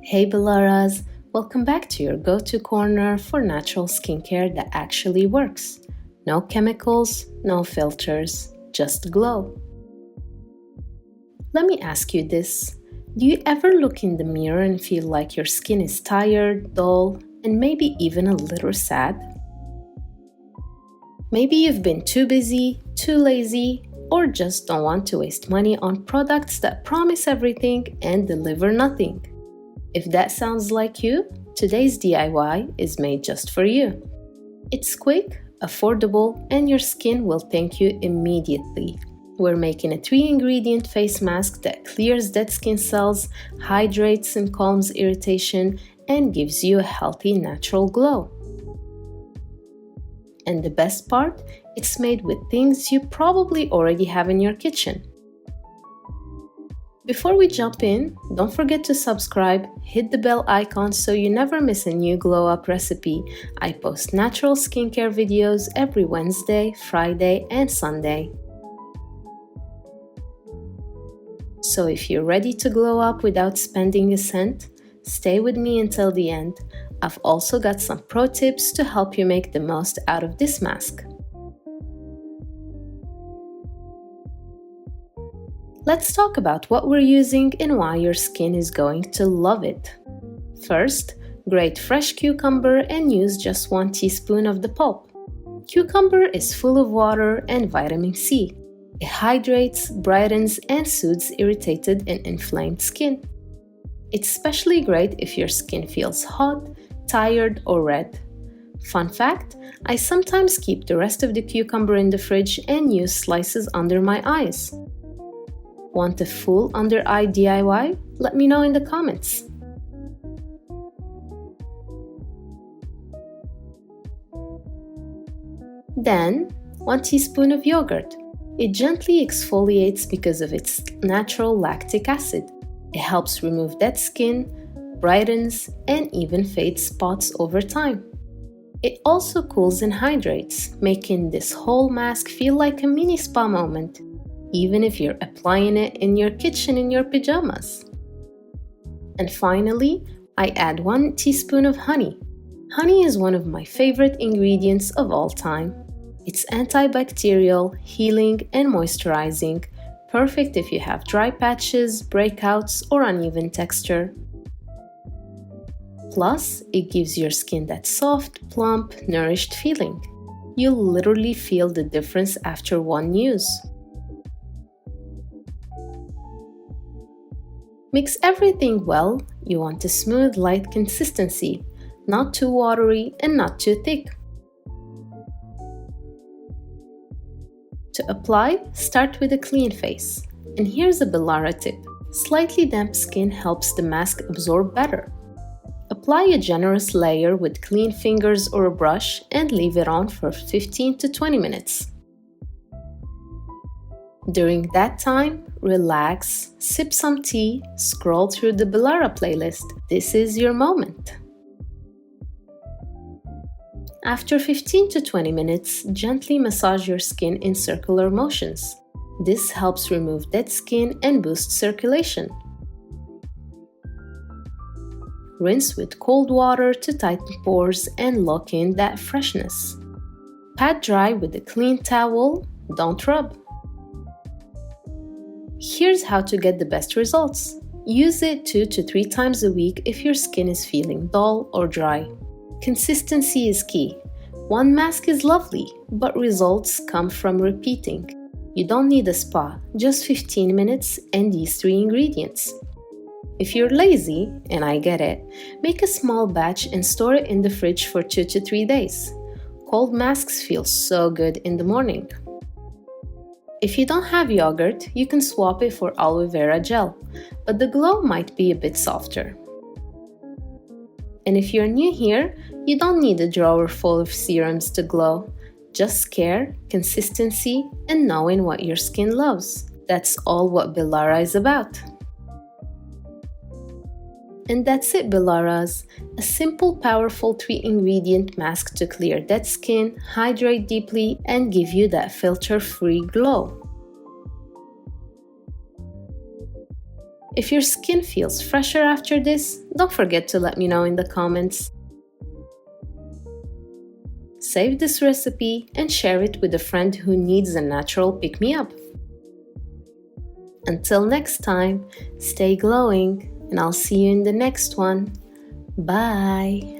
Hey Bellaras, welcome back to your go-to corner for natural skincare that actually works. No chemicals, no filters, just glow. Let me ask you this. Do you ever look in the mirror and feel like your skin is tired, dull, and maybe even a little sad? Maybe you've been too busy, too lazy, or just don't want to waste money on products that promise everything and deliver nothing. If that sounds like you, today's DIY is made just for you. It's quick, affordable, and your skin will thank you immediately. We're making a 3-ingredient face mask that clears dead skin cells, hydrates and calms irritation, and gives you a healthy, natural glow. And the best part, it's made with things you probably already have in your kitchen. Before we jump in, don't forget to subscribe, hit the bell icon so you never miss a new glow up recipe. I post natural skincare videos every Wednesday, Friday, and Sunday. So if you're ready to glow up without spending a cent, stay with me until the end. I've also got some pro tips to help you make the most out of this mask. Let's talk about what we're using and why your skin is going to love it. First, grate fresh cucumber and use just 1 teaspoon of the pulp. Cucumber is full of water and vitamin C. It hydrates, brightens, and soothes irritated and inflamed skin. It's especially great if your skin feels hot, tired, or red. Fun fact, I sometimes keep the rest of the cucumber in the fridge and use slices under my eyes. Want a full under-eye DIY? Let me know in the comments. Then, 1 teaspoon of yogurt. It gently exfoliates because of its natural lactic acid. It helps remove dead skin, brightens, and even fades spots over time. It also cools and hydrates, making this whole mask feel like a mini spa moment, even if you're applying it in your kitchen in your pajamas. And finally, I add 1 teaspoon of honey. Honey is one of my favorite ingredients of all time. It's antibacterial, healing, and moisturizing, perfect if you have dry patches, breakouts, or uneven texture. Plus, it gives your skin that soft, plump, nourished feeling. You'll literally feel the difference after 1 use. Mix everything well. You want a smooth, light consistency, not too watery and not too thick. To apply, start with a clean face. And here's a Bellara tip. Slightly damp skin helps the mask absorb better. Apply a generous layer with clean fingers or a brush and leave it on for 15 to 20 minutes. During that time, relax, sip some tea, scroll through the Bellara playlist. This is your moment. After 15 to 20 minutes, gently massage your skin in circular motions. This helps remove dead skin and boost circulation. Rinse with cold water to tighten pores and lock in that freshness. Pat dry with a clean towel, don't rub. Here's how to get the best results. Use it 2 to 3 times a week if your skin is feeling dull or dry. Consistency is key. 1 mask is lovely, but results come from repeating. You don't need a spa, just 15 minutes and these 3 ingredients. If you're lazy, and I get it, make a small batch and store it in the fridge for 2 to 3 days. Cold masks feel so good in the morning. If you don't have yogurt, you can swap it for aloe vera gel, but the glow might be a bit softer. And if you're new here, you don't need a drawer full of serums to glow. Just care, consistency, and knowing what your skin loves. That's all what Bellara is about. And that's it, Bellaras. A simple, powerful 3-ingredient mask to clear dead skin, hydrate deeply, and give you that filter-free glow. If your skin feels fresher after this, don't forget to let me know in the comments. Save this recipe and share it with a friend who needs a natural pick-me-up. Until next time, stay glowing, and I'll see you in the next one. Bye!